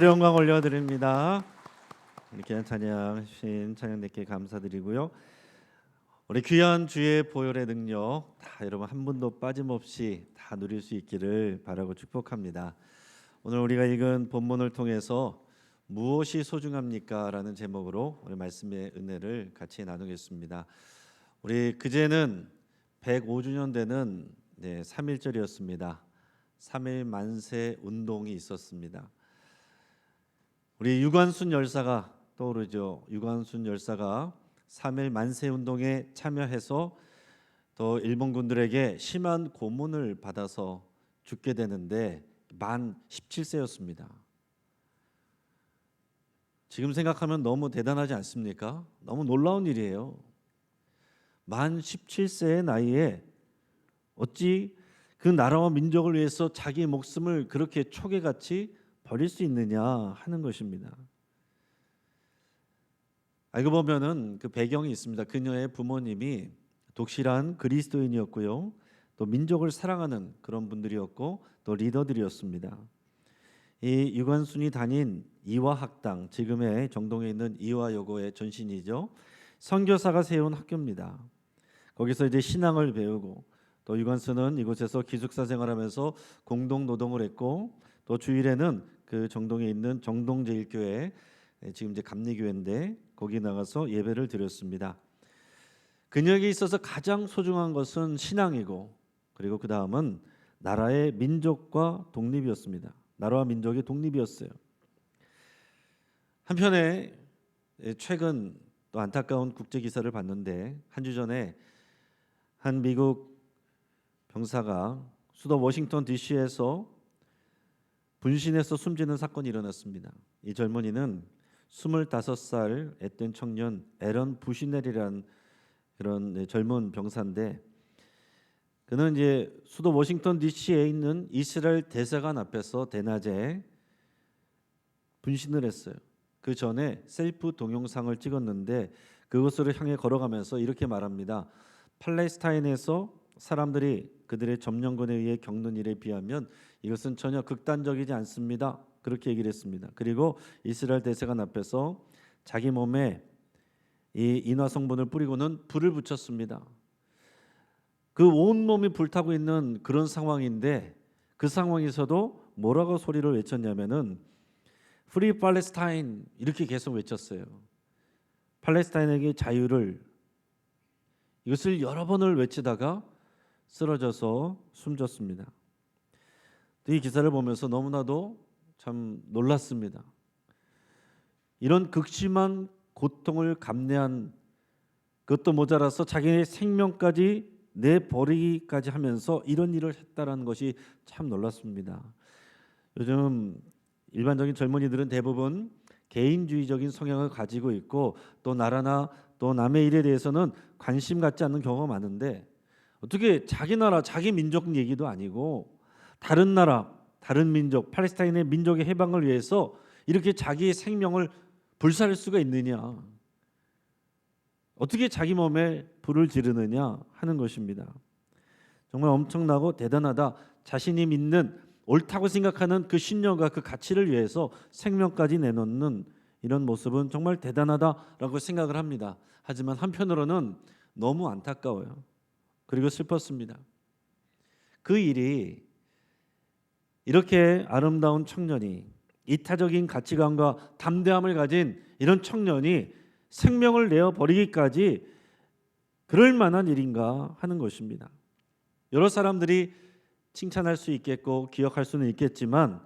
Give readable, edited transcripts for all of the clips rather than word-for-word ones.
영광 올려드립니다. 이렇게 찬양하신 찬양님께 감사드리고요. 우리 귀한 주의 보혈의 능력 다 여러분 한 분도 빠짐없이 다 누릴 수 있기를 바라고 축복합니다. 오늘 우리가 읽은 본문을 통해서 무엇이 소중합니까? 라는 제목으로 우리 말씀의 은혜를 같이 나누겠습니다. 우리 그제는 105주년 되는 3.1절이었습니다. 3.1 만세 운동이 있었습니다. 우리 유관순 열사가 떠오르죠. 유관순 열사가 3.1 만세 운동에 참여해서 또 일본군들에게 심한 고문을 받아서 죽게 되는데 만 17세였습니다. 지금 생각하면 너무 대단하지 않습니까? 너무 놀라운 일이에요. 만 17세의 나이에 어찌 그 나라와 민족을 위해서 자기 목숨을 그렇게 초계같이 버릴 수 있느냐 하는 것입니다. 알고 보면은 그 배경이 있습니다. 그녀의 부모님이 독실한 그리스도인이었고요, 또 민족을 사랑하는 그런 분들이었고 또 리더들이었습니다. 이 유관순이 다닌 이화학당, 지금의 정동에 있는 이화여고의 전신이죠. 선교사가 세운 학교입니다. 거기서 이제 신앙을 배우고 또 유관순은 이곳에서 기숙사 생활하면서 공동 노동을 했고 또 주일에는 그 정동에 있는 정동제일교회, 지금 이제 감리교회인데 거기 나가서 예배를 드렸습니다. 그녀에게 있어서 가장 소중한 것은 신앙이고 그리고 그 다음은 나라의 민족과 독립이었습니다. 나라와 민족의 독립이었어요. 한편에 최근 또 안타까운 국제 기사를 봤는데 한 주 전에 한 미국 병사가 수도 워싱턴 DC에서 분신해서 숨지는 사건이 일어났습니다. 이 젊은이는 25살 앳된 청년 에런 부시넬이라는 그런 젊은 병사인데 그는 이제 수도 워싱턴 DC에 있는 이스라엘 대사관 앞에서 대낮에 분신을 했어요. 그 전에 셀프 동영상을 찍었는데 그곳으로 향해 걸어가면서 이렇게 말합니다. 팔레스타인에서 사람들이 그들의 점령군에 의해 겪는 일에 비하면 이것은 전혀 극단적이지 않습니다. 그렇게 얘기를 했습니다. 그리고 이스라엘 대사관 앞에서 자기 몸에 이 인화 성분을 뿌리고는 불을 붙였습니다. 그 온몸이 불타고 있는 그런 상황인데 그 상황에서도 뭐라고 소리를 외쳤냐면은 Free Palestine 이렇게 계속 외쳤어요. 팔레스타인에게 자유를, 이것을 여러 번을 외치다가 쓰러져서 숨졌습니다. 이 기사를 보면서 너무나도 참 놀랐습니다. 이런 극심한 고통을 감내한 그것도 모자라서 자기의 생명까지 내버리기까지 하면서 이런 일을 했다라는 것이 참 놀랐습니다. 요즘 일반적인 젊은이들은 대부분 개인주의적인 성향을 가지고 있고 또 나라나 또 남의 일에 대해서는 관심 갖지 않는 경우가 많은데 어떻게 자기 나라, 자기 민족 얘기도 아니고 다른 나라, 다른 민족, 팔레스타인의 민족의 해방을 위해서 이렇게 자기의 생명을 불살릴 수가 있느냐, 어떻게 자기 몸에 불을 지르느냐 하는 것입니다. 정말 엄청나고 대단하다. 자신이 믿는 옳다고 생각하는 그 신념과 그 가치를 위해서 생명까지 내놓는 이런 모습은 정말 대단하다라고 생각을 합니다. 하지만 한편으로는 너무 안타까워요. 그리고 슬펐습니다. 그 일이 이렇게 아름다운 청년이, 이타적인 가치관과 담대함을 가진 이런 청년이 생명을 내어버리기까지 그럴 만한 일인가 하는 것입니다. 여러 사람들이 칭찬할 수 있겠고 기억할 수는 있겠지만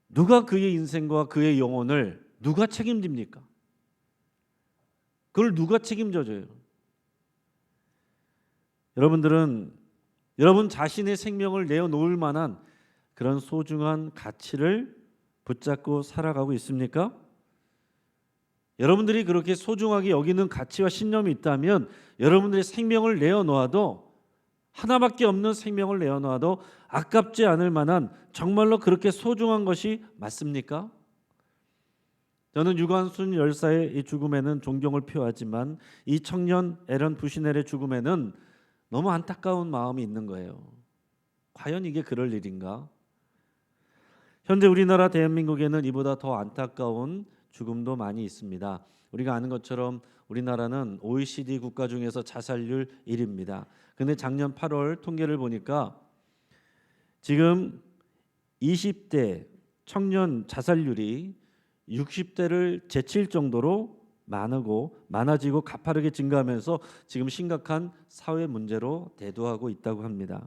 누가 그의 인생과 그의 영혼을 누가 책임집니까? 그걸 누가 책임져줘요? 여러분들은 여러분 자신의 생명을 내어놓을 만한 그런 소중한 가치를 붙잡고 살아가고 있습니까? 여러분들이 그렇게 소중하게 여기는 가치와 신념이 있다면 여러분들의 생명을 내어놓아도, 하나밖에 없는 생명을 내어놓아도 아깝지 않을 만한 정말로 그렇게 소중한 것이 맞습니까? 저는 유관순 열사의 이 죽음에는 존경을 표하지만 이 청년 에런 부시넬의 죽음에는 너무 안타까운 마음이 있는 거예요. 과연 이게 그럴 일인가? 현재 우리나라 대한민국에는 이보다 더 안타까운 죽음도 많이 있습니다. 우리가 아는 것처럼 우리나라는 OECD 국가 중에서 자살률 1위입니다. 근데 작년 8월 통계를 보니까 지금 20대 청년 자살률이 60대를 제칠 정도로 많아지고 가파르게 증가하면서 지금 심각한 사회 문제로 대두하고 있다고 합니다.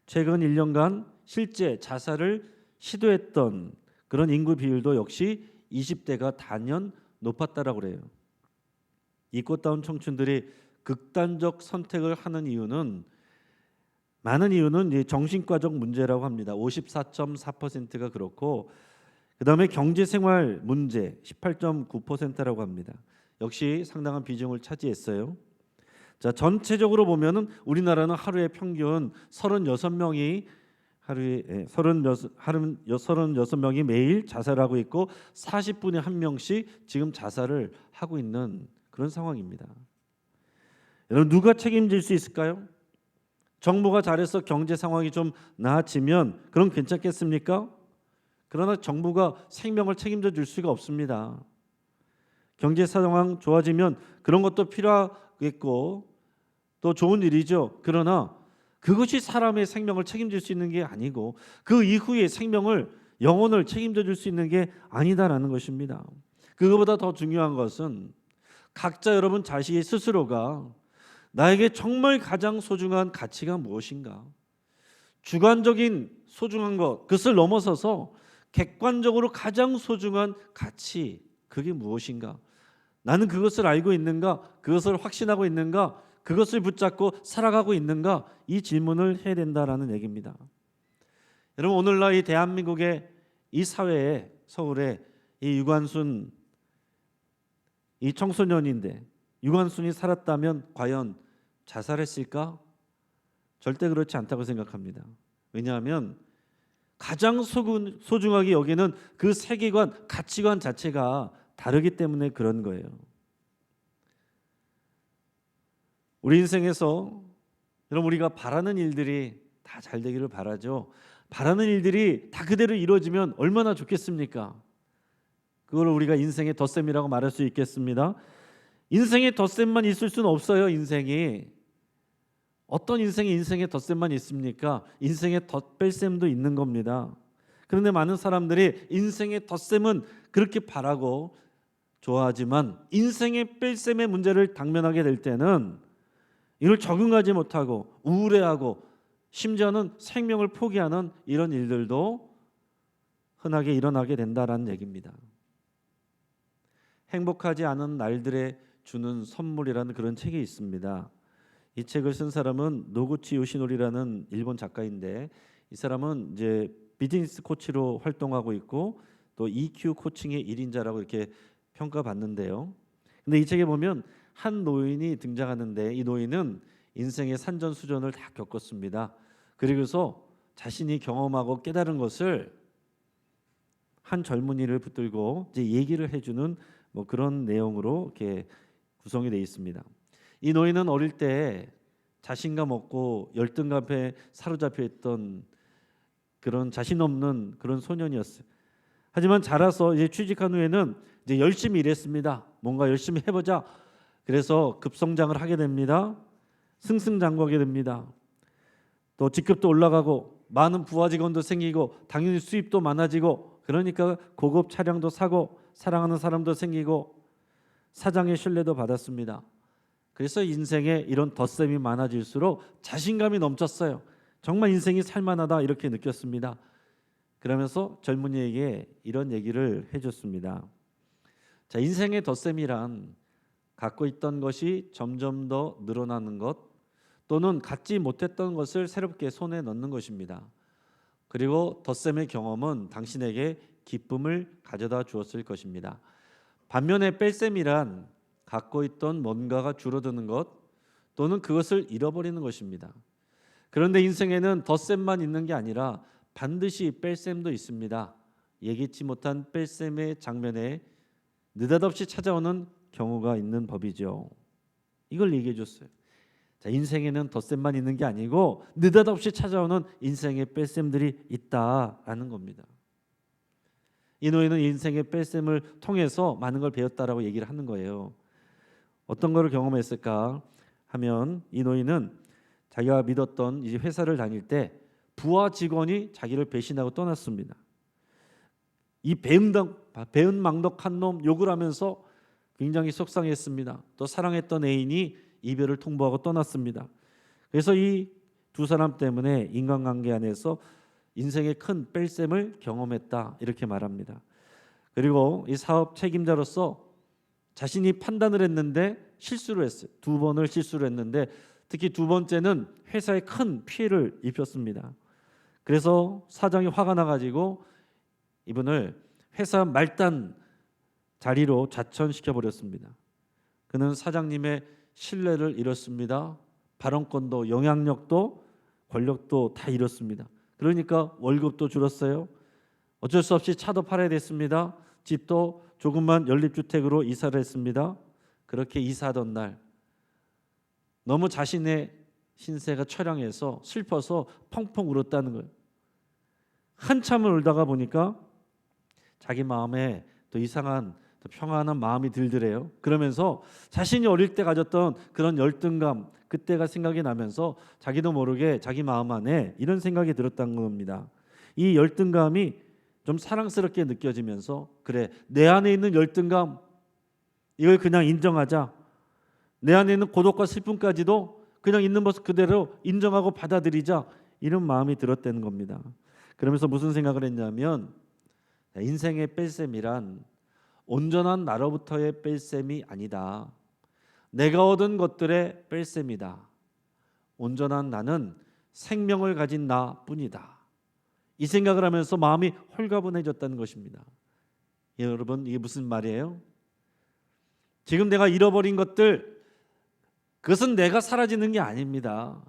최근 1년간 실제 자살을 시도했던 그런 인구 비율도 역시 20대가 단연 높았다라고 그래요. 이 꽃다운 청춘들이 극단적 선택을 하는 이유는 많은 이유는 정신과적 문제라고 합니다. 54.4%가 그렇고 그다음에 경제생활 문제 18.9%라고 합니다. 역시 상당한 비중을 차지했어요. 자, 전체적으로 보면은 우리나라는 하루에 평균 36명이 하루에 36명이 매일 자살하고 있고 40분에 한 명씩 지금 자살을 하고 있는 그런 상황입니다. 여러분 누가 책임질 수 있을까요? 정부가 잘해서 경제 상황이 좀 나아지면 그럼 괜찮겠습니까? 그러나 정부가 생명을 책임져 줄 수가 없습니다. 경제 상황 좋아지면 그런 것도 필요하겠고 또 좋은 일이죠. 그러나 그것이 사람의 생명을 책임질 수 있는 게 아니고 그 이후의 생명을 영혼을 책임져 줄 수 있는 게 아니다라는 것입니다. 그거보다 더 중요한 것은 각자 여러분 자신의 스스로가 나에게 정말 가장 소중한 가치가 무엇인가? 주관적인 소중한 것, 그것을 넘어서서 객관적으로 가장 소중한 가치, 그게 무엇인가? 나는 그것을 알고 있는가? 그것을 확신하고 있는가? 그것을 붙잡고 살아가고 있는가? 이 질문을 해야 된다라는 얘기입니다. 여러분 오늘날 이 대한민국의 이 사회에 서울에 이 유관순 이 청소년인데 유관순이 살았다면 과연 자살했을까? 절대 그렇지 않다고 생각합니다. 왜냐하면 가장 소중하게 여기는 그 세계관, 가치관 자체가 다르기 때문에 그런 거예요. 우리 인생에서 여러분 우리가 바라는 일들이 다 잘 되기를 바라죠. 바라는 일들이 다 그대로 이루어지면 얼마나 좋겠습니까? 그걸 우리가 인생의 덧셈이라고 말할 수 있겠습니다. 인생의 덧셈만 있을 수는 없어요. 인생이 어떤 인생의 덧셈만 있습니까? 인생의 덧뺄셈도 있는 겁니다. 그런데 많은 사람들이 인생의 덧셈은 그렇게 바라고 좋아하지만 인생의 뺄셈의 문제를 당면하게 될 때는 이걸 적응하지 못하고 우울해하고 심지어는 생명을 포기하는 이런 일들도 흔하게 일어나게 된다라는 얘기입니다. 행복하지 않은 날들에 주는 선물이라는 그런 책이 있습니다. 이 책을 쓴 사람은 노구치 요시노리라는 일본 작가인데 이 사람은 이제 비즈니스 코치로 활동하고 있고 또 EQ 코칭의 1인자라고 이렇게 평가받는데요. 근데 이 책에 보면 한 노인이 등장하는데 이 노인은 인생의 산전수전을 다 겪었습니다. 그리고서 자신이 경험하고 깨달은 것을 한 젊은이를 붙들고 이제 얘기를 해주는 뭐 그런 내용으로 이렇게 구성이 되어 있습니다. 이 노인은 어릴 때 자신감 없고 열등감에 사로잡혀 있던 그런 자신 없는 그런 소년이었어요. 하지만 자라서 이제 취직한 후에는 이제 열심히 일했습니다. 뭔가 열심히 해보자. 그래서 급성장을 하게 됩니다. 승승장구하게 됩니다. 또 직급도 올라가고 많은 부하 직원도 생기고 당연히 수입도 많아지고 그러니까 고급 차량도 사고 사랑하는 사람도 생기고 사장의 신뢰도 받았습니다. 그래서 인생에 이런 덧셈이 많아질수록 자신감이 넘쳤어요. 정말 인생이 살만하다 이렇게 느꼈습니다. 그러면서 젊은이에게 이런 얘기를 해줬습니다. 자, 인생의 덧셈이란 갖고 있던 것이 점점 더 늘어나는 것 또는 갖지 못했던 것을 새롭게 손에 넣는 것입니다. 그리고 덧셈의 경험은 당신에게 기쁨을 가져다 주었을 것입니다. 반면에 뺄셈이란 갖고 있던 뭔가가 줄어드는 것 또는 그것을 잃어버리는 것입니다. 그런데 인생에는 덧셈만 있는 게 아니라 반드시 뺄셈도 있습니다. 예기치 못한 뺄셈의 장면에 느닷없이 찾아오는 경우가 있는 법이죠. 이걸 얘기해 줬어요. 자, 인생에는 덧셈만 있는 게 아니고 느닷없이 찾아오는 인생의 뺄셈들이 있다라는 겁니다. 이 노인은 인생의 뺄셈을 통해서 많은 걸 배웠다라고 얘기를 하는 거예요. 어떤 거를 경험했을까 하면 이 노인은 자기가 믿었던 이제 회사를 다닐 때 부하 직원이 자기를 배신하고 떠났습니다. 이 배은망덕한 놈 욕을 하면서 굉장히 속상했습니다. 또 사랑했던 애인이 이별을 통보하고 떠났습니다. 그래서 이 두 사람 때문에 인간관계 안에서 인생의 큰 뺄셈을 경험했다 이렇게 말합니다. 그리고 이 사업 책임자로서 자신이 판단을 했는데 실수를 했어요. 두 번을 실수를 했는데 특히 두 번째는 회사에 큰 피해를 입혔습니다. 그래서 사장이 화가 나가지고 이분을 회사 말단 자리로 자천시켜 버렸습니다. 그는 사장님의 신뢰를 잃었습니다. 발언권도 영향력도 권력도 다 잃었습니다. 그러니까 월급도 줄었어요. 어쩔 수 없이 차도 팔아야 됐습니다. 집도 조금만 연립주택으로 이사를 했습니다. 그렇게 이사하던 날 너무 자신의 신세가 처량해서 슬퍼서 펑펑 울었다는 거예요. 한참을 울다가 보니까 자기 마음에 또 이상한 또 평안한 마음이 들더래요. 그러면서 자신이 어릴 때 가졌던 그런 열등감 그때가 생각이 나면서 자기도 모르게 자기 마음 안에 이런 생각이 들었다는 겁니다. 이 열등감이 좀 사랑스럽게 느껴지면서 그래 내 안에 있는 열등감 이걸 그냥 인정하자. 내 안에 있는 고독과 슬픔까지도 그냥 있는 모습 그대로 인정하고 받아들이자 이런 마음이 들었다는 겁니다. 그러면서 무슨 생각을 했냐면 인생의 뺄셈이란 온전한 나로부터의 뺄셈이 아니다. 내가 얻은 것들의 뺄셈이다. 온전한 나는 생명을 가진 나뿐이다. 이 생각을 하면서 마음이 홀가분해졌다는 것입니다. 여러분 이게 무슨 말이에요? 지금 내가 잃어버린 것들 그것은 내가 사라지는 게 아닙니다.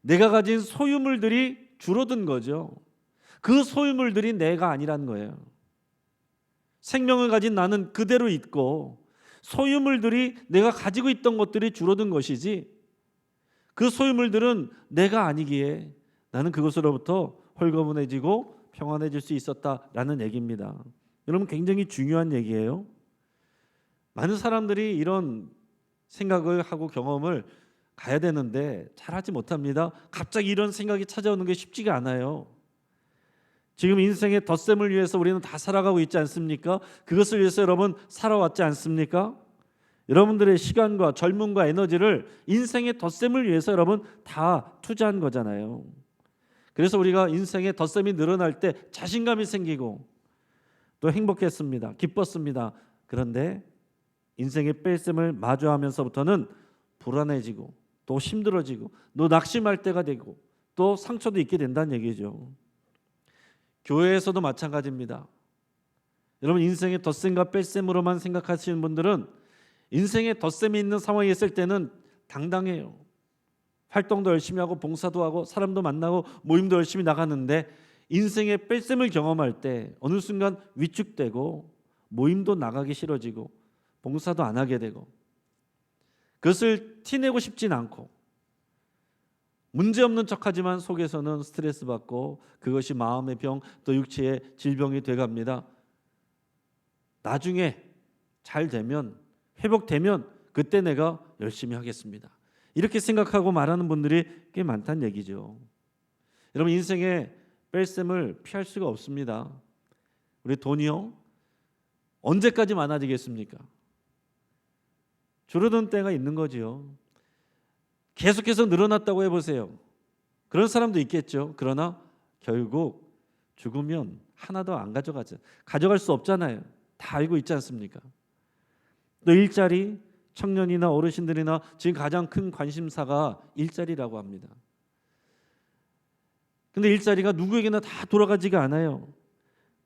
내가 가진 소유물들이 줄어든 거죠. 그 소유물들이 내가 아니란 거예요. 생명을 가진 나는 그대로 있고 소유물들이 내가 가지고 있던 것들이 줄어든 것이지 그 소유물들은 내가 아니기에 나는 그것으로부터 홀가분해지고 평안해질 수 있었다라는 얘기입니다. 여러분 굉장히 중요한 얘기예요. 많은 사람들이 이런 생각을 하고 경험을 가야 되는데 잘하지 못합니다. 갑자기 이런 생각이 찾아오는 게 쉽지가 않아요. 지금 인생의 덧셈을 위해서 우리는 다 살아가고 있지 않습니까? 그것을 위해서 여러분 살아왔지 않습니까? 여러분들의 시간과 젊음과 에너지를 인생의 덧셈을 위해서 여러분 다 투자한 거잖아요. 그래서 우리가 인생의 덧셈이 늘어날 때 자신감이 생기고 또 행복했습니다. 기뻤습니다. 그런데 인생의 뺄셈을 마주하면서부터는 불안해지고 또 힘들어지고 또 낙심할 때가 되고 또 상처도 있게 된다는 얘기죠. 교회에서도 마찬가지입니다. 여러분 인생의 덧셈과 뺄셈으로만 생각하시는 분들은 인생의 덧셈이 있는 상황에 있을 때는 당당해요. 활동도 열심히 하고 봉사도 하고 사람도 만나고 모임도 열심히 나가는데 인생의 뺄셈을 경험할 때 어느 순간 위축되고 모임도 나가기 싫어지고 봉사도 안 하게 되고 그것을 티내고 싶진 않고 문제없는 척하지만 속에서는 스트레스 받고 그것이 마음의 병 또 육체의 질병이 돼갑니다. 나중에 잘 되면 회복되면 그때 내가 열심히 하겠습니다. 이렇게 생각하고 말하는 분들이 꽤 많다는 얘기죠. 여러분 인생의 뺄셈을 피할 수가 없습니다. 우리 돈이요 언제까지 많아지겠습니까? 줄어든 때가 있는 거지요. 계속해서 늘어났다고 해보세요. 그런 사람도 있겠죠. 그러나 결국 죽으면 하나도 안 가져가죠. 가져갈 수 없잖아요. 다 알고 있지 않습니까? 또 일자리, 청년이나 어르신들이나 지금 가장 큰 관심사가 일자리라고 합니다. 근데 일자리가 누구에게나 다 돌아가지가 않아요.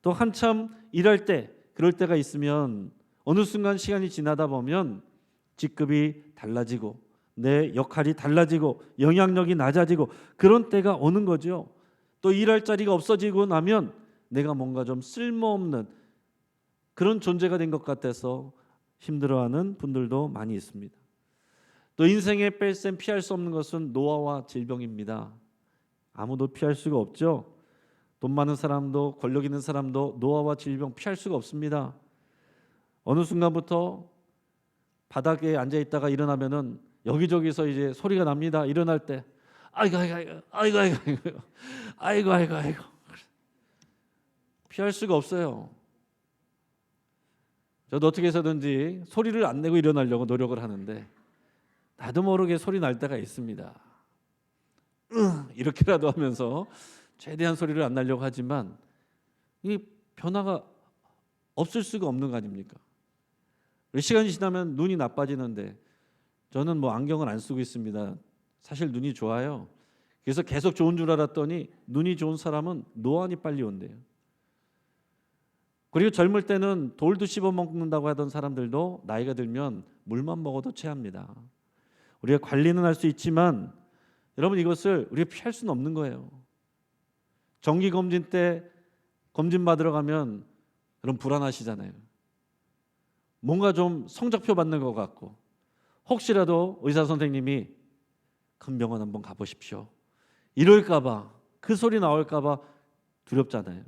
또 한참 일할 때 그럴 때가 있으면 어느 순간 시간이 지나다 보면 직급이 달라지고 내 역할이 달라지고 영향력이 낮아지고 그런 때가 오는 거죠. 또 일할 자리가 없어지고 나면 내가 뭔가 좀 쓸모없는 그런 존재가 된 것 같아서 힘들어하는 분들도 많이 있습니다. 또 인생의 뺄셈 피할 수 없는 것은 노화와 질병입니다. 아무도 피할 수가 없죠. 돈 많은 사람도 권력 있는 사람도 노화와 질병 피할 수가 없습니다. 어느 순간부터 바닥에 앉아 있다가 일어나면은 여기저기서 이제 소리가 납니다. 일어날 때 아이고 아이고 아이고 아이고 아이고 아이고 아이고 아이고 피할 수가 없어요. 저도 어떻게 해서든지 소리를 안 내고 일어나려고 노력을 하는데 나도 모르게 소리 날 때가 있습니다. 이렇게라도 하면서 최대한 소리를 안 내려고 하지만 이 변화가 없을 수가 없는 거 아닙니까? 시간이 지나면 눈이 나빠지는데 저는 뭐 안경을 안 쓰고 있습니다. 사실 눈이 좋아요. 그래서 계속 좋은 줄 알았더니 눈이 좋은 사람은 노안이 빨리 온대요. 그리고 젊을 때는 돌도 씹어 먹는다고 하던 사람들도 나이가 들면 물만 먹어도 체합니다. 우리가 관리는 할 수 있지만 여러분 이것을 우리가 피할 수는 없는 거예요. 정기검진 때 검진 받으러 가면 여러분 불안하시잖아요. 뭔가 좀 성적표 받는 것 같고 혹시라도 의사 선생님이 큰 병원 한번 가보십시오 이럴까 봐 그 소리 나올까 봐 두렵잖아요.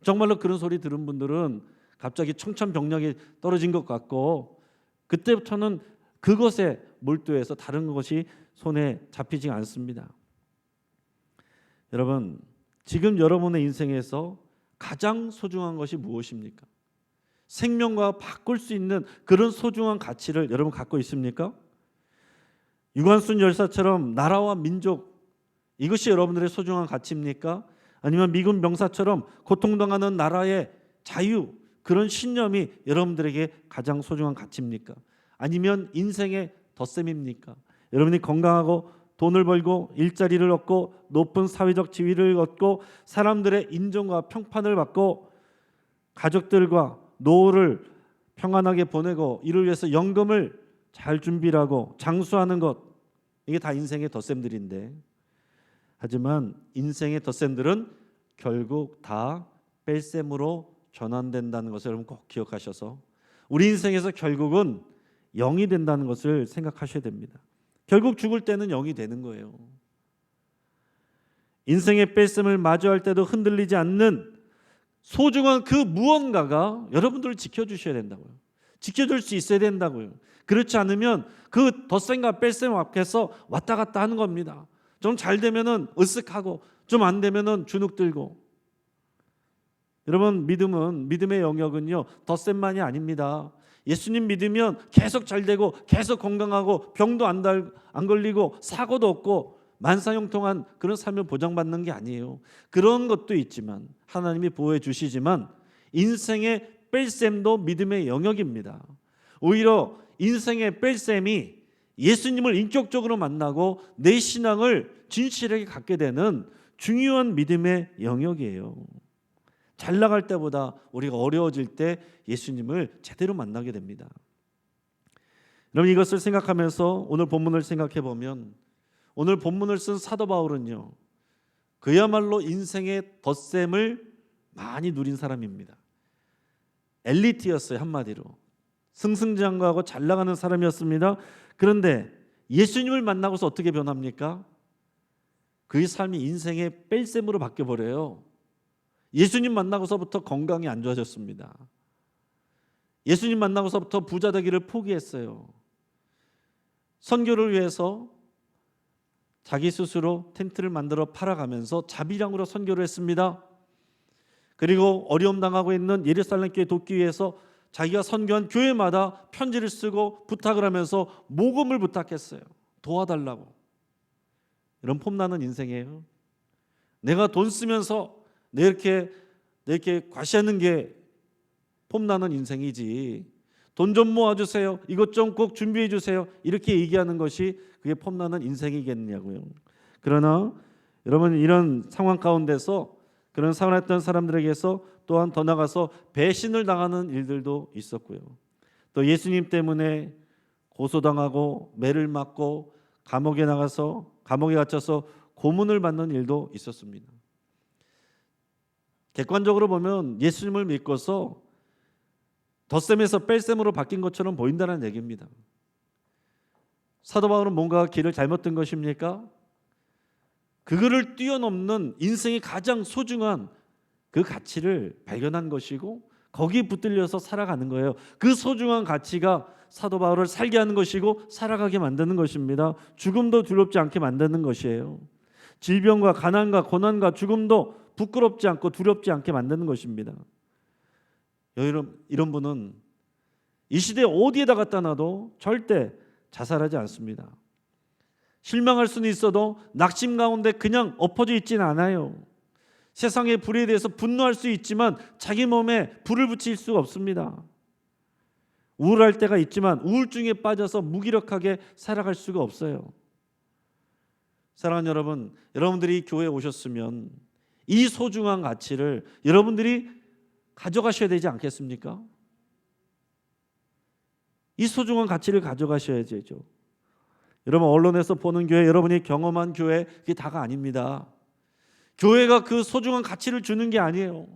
정말로 그런 소리 들은 분들은 갑자기 청천벽력이 떨어진 것 같고 그때부터는 그것에 몰두해서 다른 것이 손에 잡히지 않습니다. 여러분 지금 여러분의 인생에서 가장 소중한 것이 무엇입니까? 생명과 바꿀 수 있는 그런 소중한 가치를 여러분 갖고 있습니까? 유관순 열사처럼 나라와 민족 이것이 여러분들의 소중한 가치입니까? 아니면 미군 병사처럼 고통당하는 나라의 자유 그런 신념이 여러분들에게 가장 소중한 가치입니까? 아니면 인생의 덧셈입니까? 여러분이 건강하고 돈을 벌고 일자리를 얻고 높은 사회적 지위를 얻고 사람들의 인정과 평판을 받고 가족들과 노후를 평안하게 보내고 이를 위해서 연금을 잘 준비하고 장수하는 것 이게 다 인생의 덧셈들인데 하지만 인생의 덧셈들은 결국 다 뺄셈으로 전환된다는 것을 여러분 꼭 기억하셔서 우리 인생에서 결국은 0이 된다는 것을 생각하셔야 됩니다. 결국 죽을 때는 0이 되는 거예요. 인생의 뺄셈을 마주할 때도 흔들리지 않는 소중한 그 무언가가 여러분들을 지켜주셔야 된다고요. 지켜줄 수 있어야 된다고요. 그렇지 않으면 그 덧셈과 뺄셈 앞에서 왔다 갔다 하는 겁니다. 좀 잘 되면은 으쓱하고 좀 안 되면은 주눅 들고. 여러분 믿음은 믿음의 영역은요 덧셈만이 아닙니다. 예수님 믿으면 계속 잘 되고 계속 건강하고 병도 안 걸리고 사고도 없고 만사형통한 그런 삶을 보장받는 게 아니에요. 그런 것도 있지만 하나님이 보호해 주시지만 인생의 뺄셈도 믿음의 영역입니다. 오히려 인생의 뺄셈이 예수님을 인격적으로 만나고 내 신앙을 진실하게 갖게 되는 중요한 믿음의 영역이에요. 잘 나갈 때보다 우리가 어려워질 때 예수님을 제대로 만나게 됩니다. 여러분 이것을 생각하면서 오늘 본문을 생각해 보면 오늘 본문을 쓴 사도 바울은요 그야말로 인생의 덧셈을 많이 누린 사람입니다. 엘리트였어요. 한마디로 승승장구하고 잘 나가는 사람이었습니다. 그런데 예수님을 만나고서 어떻게 변합니까? 그의 삶이 인생의 뺄셈으로 바뀌어버려요. 예수님 만나고서부터 건강이 안 좋아졌습니다. 예수님 만나고서부터 부자 되기를 포기했어요. 선교를 위해서 자기 스스로 텐트를 만들어 팔아가면서 자비량으로 선교를 했습니다. 그리고 어려움 당하고 있는 예루살렘 교회 돕기 위해서 자기가 선교한 교회마다 편지를 쓰고 부탁을 하면서 모금을 부탁했어요. 도와달라고. 이런 폼나는 인생이에요. 내가 돈 쓰면서 내 이렇게 과시하는 게 폼나는 인생이지. 돈 좀 모아주세요. 이것 좀 꼭 준비해 주세요. 이렇게 얘기하는 것이 그게 폼나는 인생이겠냐고요. 그러나 여러분 이런 상황 가운데서 그런 생활했던 사람들에게서 또한 더 나가서 배신을 당하는 일들도 있었고요. 또 예수님 때문에 고소당하고 매를 맞고 감옥에 갇혀서 고문을 받는 일도 있었습니다. 객관적으로 보면 예수님을 믿고서 덧셈에서 뺄셈으로 바뀐 것처럼 보인다는 얘기입니다. 사도 바울은 뭔가 길을 잘못 든 것입니까? 그거를 뛰어넘는 인생의 가장 소중한 그 가치를 발견한 것이고 거기에 붙들려서 살아가는 거예요. 그 소중한 가치가 사도 바울을 살게 하는 것이고 살아가게 만드는 것입니다. 죽음도 두렵지 않게 만드는 것이에요. 질병과 가난과 고난과 죽음도 부끄럽지 않고 두렵지 않게 만드는 것입니다. 이런 분은 이 시대 어디에다 갖다 놔도 절대 자살하지 않습니다. 실망할 수는 있어도 낙심 가운데 그냥 엎어져 있지는 않아요. 세상의 불에 대해서 분노할 수 있지만 자기 몸에 불을 붙일 수가 없습니다. 우울할 때가 있지만 우울증에 빠져서 무기력하게 살아갈 수가 없어요. 사랑하는 여러분, 여러분들이 교회에 오셨으면 이 소중한 가치를 여러분들이 가져가셔야 되지 않겠습니까? 이 소중한 가치를 가져가셔야 되죠. 여러분, 언론에서 보는 교회, 여러분이 경험한 교회, 그게 다가 아닙니다. 교회가 그 소중한 가치를 주는 게 아니에요.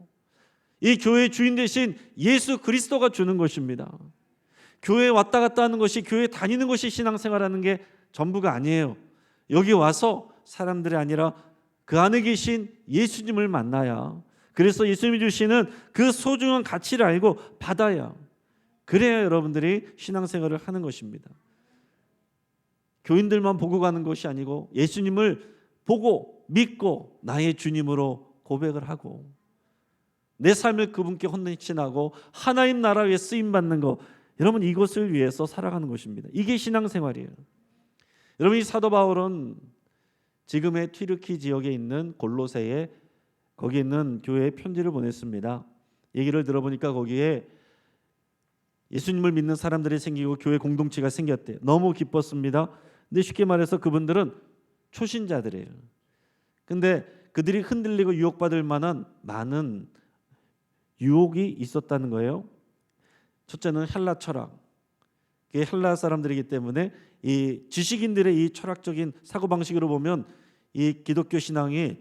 이 교회의 주인 대신 예수 그리스도가 주는 것입니다. 교회에 왔다 갔다 하는 것이, 교회에 다니는 것이 신앙생활하는 게 전부가 아니에요. 여기 와서 사람들이 아니라 그 안에 계신 예수님을 만나야, 그래서 예수님이 주시는 그 소중한 가치를 알고 받아야, 그래야 여러분들이 신앙생활을 하는 것입니다. 교인들만 보고 가는 것이 아니고 예수님을 보고 믿고 나의 주님으로 고백을 하고 내 삶을 그분께 헌신하고 하나님 나라 위에 쓰임받는 것, 여러분 이것을 위해서 살아가는 것입니다. 이게 신앙생활이에요. 여러분, 이 사도 바울은 지금의 튀르키 지역에 있는 골로새에 거기 있는 교회에 편지를 보냈습니다. 얘기를 들어보니까 거기에 예수님을 믿는 사람들이 생기고 교회 공동체가 생겼대요. 너무 기뻤습니다. 근데 쉽게 말해서 그분들은 초신자들이에요. 근데 그들이 흔들리고 유혹받을 만한 많은 유혹이 있었다는 거예요. 첫째는 헬라 철학. 그게 헬라 사람들이기 때문에 이 지식인들의 이 철학적인 사고방식으로 보면 이 기독교 신앙이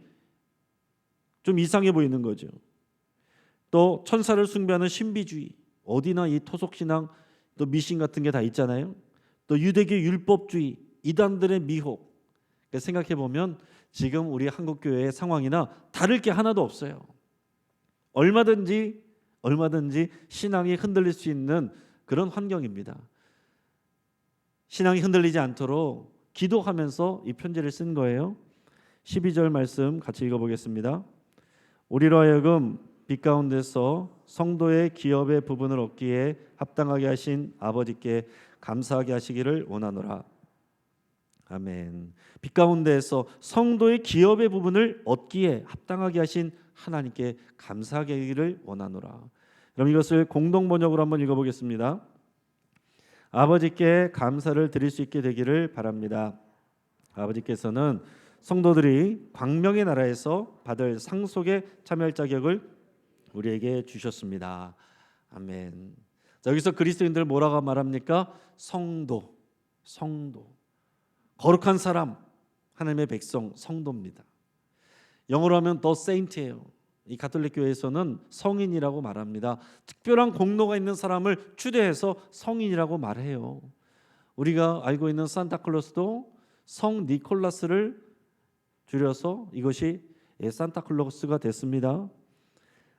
좀 이상해 보이는 거죠. 또 천사를 숭배하는 신비주의, 어디나 이 토속신앙, 또 미신 같은 게 다 있잖아요. 또 유대교 율법주의, 이단들의 미혹. 생각해 보면 지금 우리 한국교회의 상황이나 다를 게 하나도 없어요. 얼마든지 신앙이 흔들릴 수 있는 그런 환경입니다. 신앙이 흔들리지 않도록 기도하면서 이 편지를 쓴 거예요. 12절 말씀 같이 읽어보겠습니다. 우리로 하여금 빛 가운데서 성도의 기업의 부분을 얻기에 합당하게 하신 아버지께 감사하게 하시기를 원하노라. 아멘. 빛 가운데에서 성도의 기업의 부분을 얻기에 합당하게 하신 하나님께 감사하게 하기를 원하노라. 그럼 이것을 공동 번역으로 한번 읽어보겠습니다. 아버지께 감사를 드릴 수 있게 되기를 바랍니다. 아버지께서는 성도들이 광명의 나라에서 받을 상속에 참여할 자격을 우리에게 주셨습니다. 아멘. 자, 여기서 그리스도인들 뭐라고 말합니까? 성도. 거룩한 사람, 하나님의 백성, 성도입니다. 영어로 하면 the saint예요. 이 가톨릭 교회에서는 성인이라고 말합니다. 특별한 공로가 있는 사람을 추대해서 성인이라고 말해요. 우리가 알고 있는 산타클로스도 성 니콜라스를 줄여서 이것이 산타클로스가 됐습니다.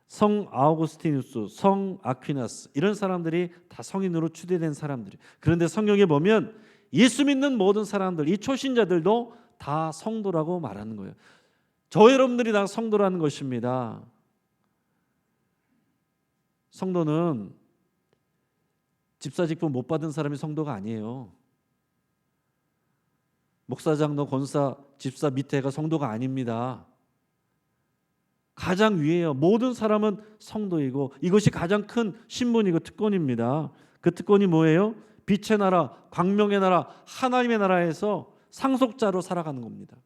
성 아우구스티누스, 성 아퀴나스, 이런 사람들이 다 성인으로 추대된 사람들이. 그런데 성경에 보면 예수 믿는 모든 사람들, 이 초신자들도 다 성도라고 말하는 거예요. 저 여러분들이 다 성도라는 것입니다. 성도는 집사직분 못 받은 사람이 성도가 아니에요. 목사, 장로, 권사, 집사 밑에가 성도가 아닙니다. 가장 위에요. 모든 사람은 성도이고 이것이 가장 큰 신분이고 특권입니다. 그 특권이 뭐예요? 빛의 나라, 광명의 나라, 하나님의 나라에서 상속자로 살아가는 겁니다.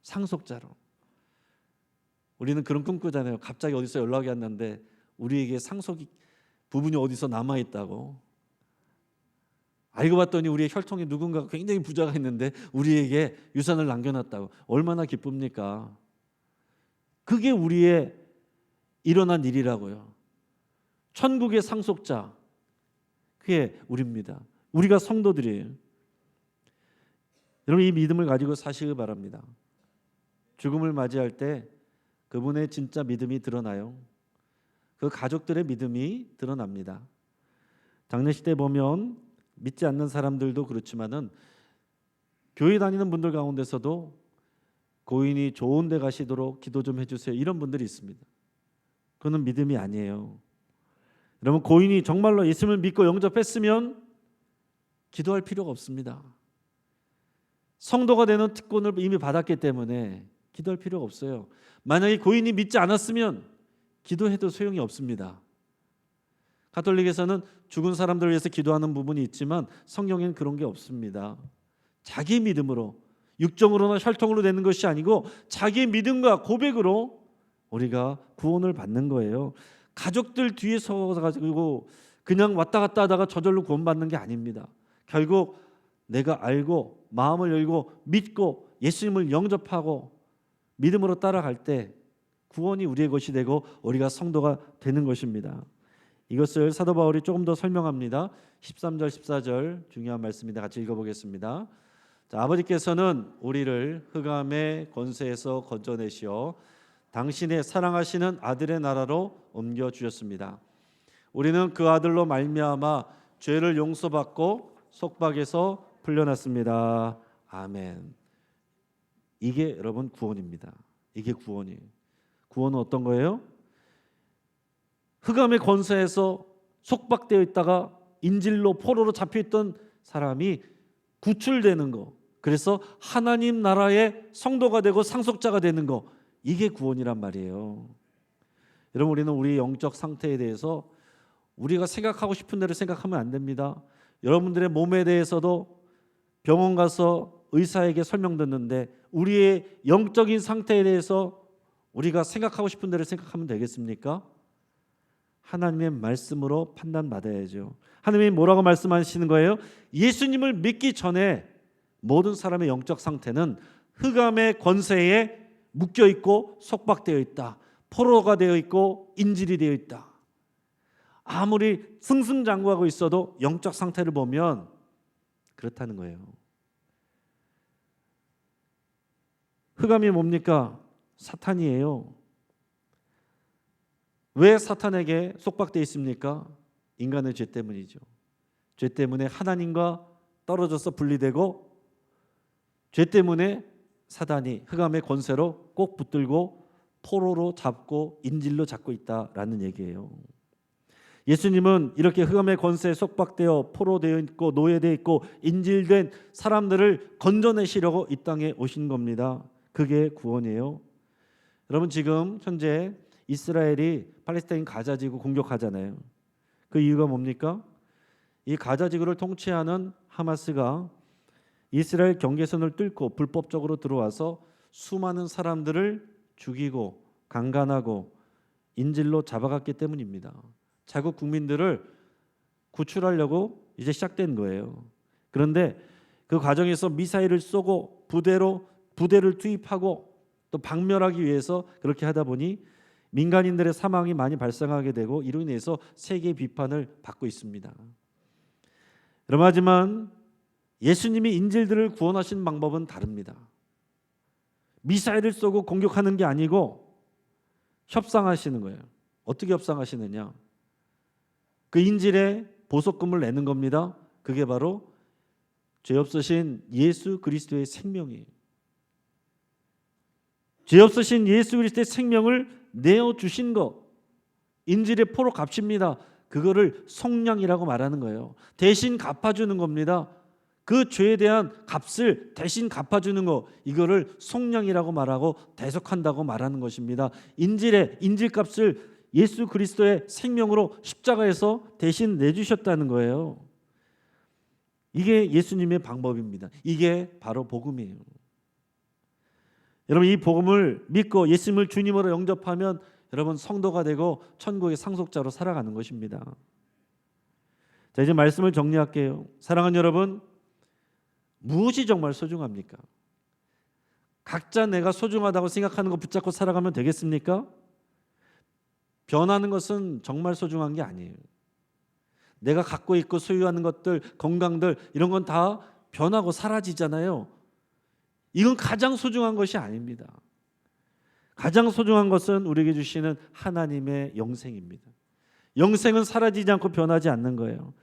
상속자로. 우리는 그런 꿈 꾸잖아요. 갑자기 어디서 연락이 왔는데 우리에게 상속 부분이 어디서 남아있다고. 알고 봤더니 우리의 혈통에 누군가가 굉장히 부자가 있는데 우리에게 유산을 남겨놨다고. 얼마나 기쁩니까? 그게 우리의 일어난 일이라고요. 천국의 상속자, 그게 우리입니다. 우리가 성도들이에요. 여러분, 이 믿음을 가지고 사시기 바랍니다. 죽음을 맞이할 때 그분의 진짜 믿음이 드러나요. 그 가족들의 믿음이 드러납니다. 장례식 때 보면 믿지 않는 사람들도 그렇지만은 교회 다니는 분들 가운데서도 고인이 좋은 데 가시도록 기도 좀 해주세요, 이런 분들이 있습니다. 그거는 믿음이 아니에요. 여러분, 고인이 정말로 예수님을 믿고 영접했으면 기도할 필요가 없습니다. 성도가 되는 특권을 이미 받았기 때문에 기도할 필요가 없어요. 만약에 고인이 믿지 않았으면 기도해도 소용이 없습니다. 가톨릭에서는 죽은 사람들을 위해서 기도하는 부분이 있지만 성경에는 그런 게 없습니다. 자기 믿음으로, 육정으로나 혈통으로 되는 것이 아니고 자기의 믿음과 고백으로 우리가 구원을 받는 거예요. 가족들 뒤에 서가지고 그냥 왔다 갔다 하다가 저절로 구원받는 게 아닙니다. 결국 내가 알고 마음을 열고 믿고 예수님을 영접하고 믿음으로 따라갈 때 구원이 우리의 것이 되고 우리가 성도가 되는 것입니다. 이것을 사도 바울이 조금 더 설명합니다. 13절 14절 중요한 말씀입니다. 같이 읽어보겠습니다. 자, 아버지께서는 우리를 흑암의 권세에서 건져내시어 당신의 사랑하시는 아들의 나라로 옮겨주셨습니다. 우리는 그 아들로 말미암아 죄를 용서받고 속박에서 풀려났습니다. 아멘. 이게 여러분 구원입니다. 이게 구원이에요. 구원은 어떤 거예요? 흑암의 권세에서 속박되어 있다가 인질로 포로로 잡혀있던 사람이 구출되는 거, 그래서 하나님 나라의 성도가 되고 상속자가 되는 거, 이게 구원이란 말이에요. 여러분, 우리는 우리 영적 상태에 대해서 우리가 생각하고 싶은 대로 생각하면 안 됩니다. 여러분들의 몸에 대해서도 병원 가서 의사에게 설명 듣는데 우리의 영적인 상태에 대해서 우리가 생각하고 싶은 대로 생각하면 되겠습니까? 하나님의 말씀으로 판단받아야죠. 하나님이 뭐라고 말씀하시는 거예요? 예수님을 믿기 전에 모든 사람의 영적 상태는 흑암의 권세에 묶여 있고 속박되어 있다. 포로가 되어 있고 인질이 되어 있다. 아무리 승승장구하고 있어도 영적 상태를 보면 그렇다는 거예요. 흑암이 뭡니까? 사탄이에요. 왜 사탄에게 속박되어 있습니까? 인간의 죄 때문이죠. 죄 때문에 하나님과 떨어져서 분리되고, 죄 때문에 사단이 흑암의 권세로 꼭 붙들고 포로로 잡고 인질로 잡고 있다라는 얘기예요. 예수님은 이렇게 흑암의 권세에 속박되어 포로되어 있고 노예되어 있고 인질된 사람들을 건져내시려고 이 땅에 오신 겁니다. 그게 구원이에요. 여러분, 지금 현재 이스라엘이 팔레스타인 가자지구 공격하잖아요. 그 이유가 뭡니까? 이 가자지구를 통치하는 하마스가 이스라엘 경계선을 뚫고 불법적으로 들어와서 수많은 사람들을 죽이고 강간하고 인질로 잡아갔기 때문입니다. 자국 국민들을 구출하려고 이제 시작된 거예요. 그런데 그 과정에서 미사일을 쏘고 부대를 투입하고 또 박멸하기 위해서 그렇게 하다 보니 민간인들의 사망이 많이 발생하게 되고 이로 인해서 세계 비판을 받고 있습니다. 여러분, 하지만 예수님이 인질들을 구원하신 방법은 다릅니다. 미사일을 쏘고 공격하는 게 아니고 협상하시는 거예요. 어떻게 협상하시느냐? 그 인질의 보석금을 내는 겁니다. 그게 바로 죄 없으신 예수 그리스도의 생명이에요. 죄 없으신 예수 그리스도의 생명을 내어주신 것, 인질의 포로 값입니다. 그거를 속량이라고 말하는 거예요. 대신 갚아주는 겁니다. 그 죄에 대한 값을 대신 갚아주는 거, 이거를 속량이라고 말하고 대속한다고 말하는 것입니다. 인질값을 예수 그리스도의 생명으로 십자가에서 대신 내주셨다는 거예요. 이게 예수님의 방법입니다. 이게 바로 복음이에요. 여러분, 이 복음을 믿고 예수님을 주님으로 영접하면 여러분 성도가 되고 천국의 상속자로 살아가는 것입니다. 자, 이제 말씀을 정리할게요. 사랑하는 여러분, 무엇이 정말 소중합니까? 각자 내가 소중하다고 생각하는 거 붙잡고 살아가면 되겠습니까? 변하는 것은 정말 소중한 게 아니에요. 내가 갖고 있고 소유하는 것들, 건강들, 이런 건 다 변하고 사라지잖아요. 이건 가장 소중한 것이 아닙니다. 가장 소중한 것은 우리에게 주시는 하나님의 영생입니다. 영생은 사라지지 않고 변하지 않는 거예요.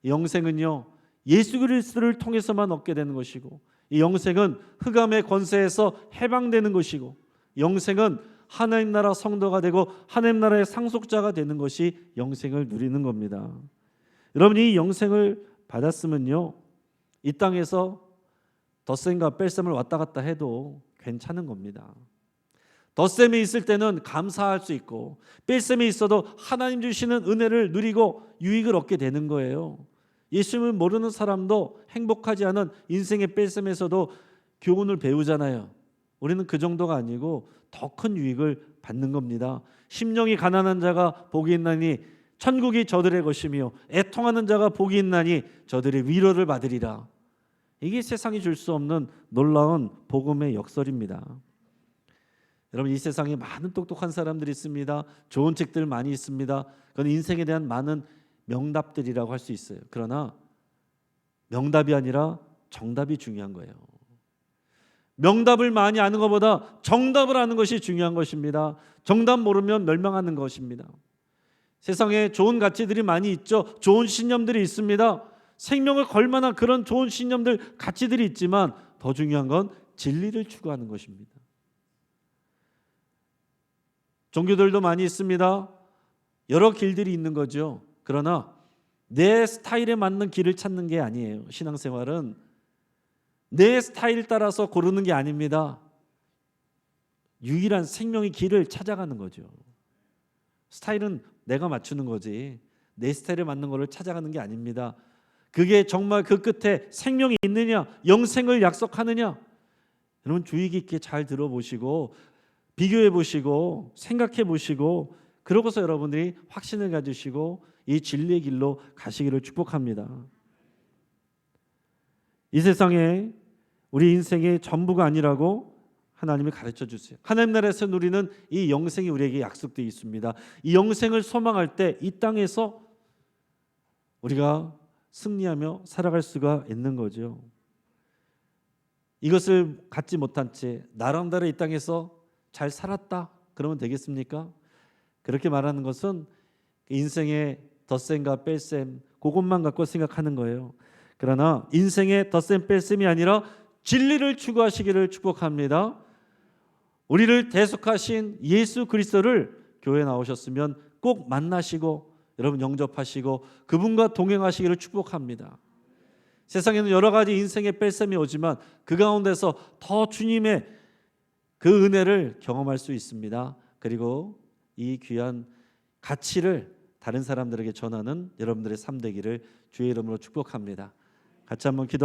영생은요, 예수 그리스도를 통해서만 얻게 되는 것이고, 이 영생은 흑암의 권세에서 해방되는 것이고, 영생은 하나님 나라 성도가 되고 하나님 나라의 상속자가 되는 것이 영생을 누리는 겁니다. 여러분이 이 영생을 받았으면요, 이 땅에서 덧셈과 뺄셈을 왔다 갔다 해도 괜찮은 겁니다. 덧셈이 있을 때는 감사할 수 있고, 뺄셈이 있어도 하나님 주시는 은혜를 누리고 유익을 얻게 되는 거예요. 예수님을 모르는 사람도 행복하지 않은 인생의 뺄셈에서도 교훈을 배우잖아요. 우리는 그 정도가 아니고 더 큰 유익을 받는 겁니다. 심령이 가난한 자가 복이 있나니 천국이 저들의 것이며, 애통하는 자가 복이 있나니 저들의 위로를 받으리라. 이게 세상이 줄 수 없는 놀라운 복음의 역설입니다. 여러분, 이 세상에 많은 똑똑한 사람들이 있습니다. 좋은 책들 많이 있습니다. 그건 인생에 대한 많은 명답들이라고 할 수 있어요. 그러나 명답이 아니라 정답이 중요한 거예요. 명답을 많이 아는 것보다 정답을 아는 것이 중요한 것입니다. 정답 모르면 멸망하는 것입니다. 세상에 좋은 가치들이 많이 있죠. 좋은 신념들이 있습니다. 생명을 걸 만한 그런 좋은 신념들, 가치들이 있지만 더 중요한 건 진리를 추구하는 것입니다. 종교들도 많이 있습니다. 여러 길들이 있는 거죠. 그러나 내 스타일에 맞는 길을 찾는 게 아니에요. 신앙생활은 내 스타일 따라서 고르는 게 아닙니다. 유일한 생명의 길을 찾아가는 거죠. 스타일은 내가 맞추는 거지, 내 스타일에 맞는 거를 찾아가는 게 아닙니다. 그게 정말 그 끝에 생명이 있느냐, 영생을 약속하느냐, 여러분 주의 깊게 잘 들어보시고 비교해 보시고 생각해 보시고, 그러고서 여러분들이 확신을 가지시고 이 진리의 길로 가시기를 축복합니다. 이 세상에 우리 인생의 전부가 아니라고 하나님이 가르쳐 주세요. 하나님 나라에서 누리는 이 영생이 우리에게 약속되어 있습니다. 이 영생을 소망할 때 이 땅에서 우리가 승리하며 살아갈 수가 있는 거죠. 이것을 갖지 못한 채 나름대로 이 땅에서 잘 살았다 그러면 되겠습니까? 그렇게 말하는 것은 인생의 덧셈과 뺄셈, 그것만 갖고 생각하는 거예요. 그러나 인생의 덧셈 뺄셈이 아니라 진리를 추구하시기를 축복합니다. 우리를 대속하신 예수 그리스도를 교회에 나오셨으면 꼭 만나시고 여러분 영접하시고 그분과 동행하시기를 축복합니다. 세상에는 여러 가지 인생의 뺄셈이 오지만 그 가운데서 더 주님의 그 은혜를 경험할 수 있습니다. 그리고 이 귀한 가치를 다른 사람들에게 전하는 여러분들의 삶 되기를 주의 이름으로 축복합니다. 같이 한번 기도.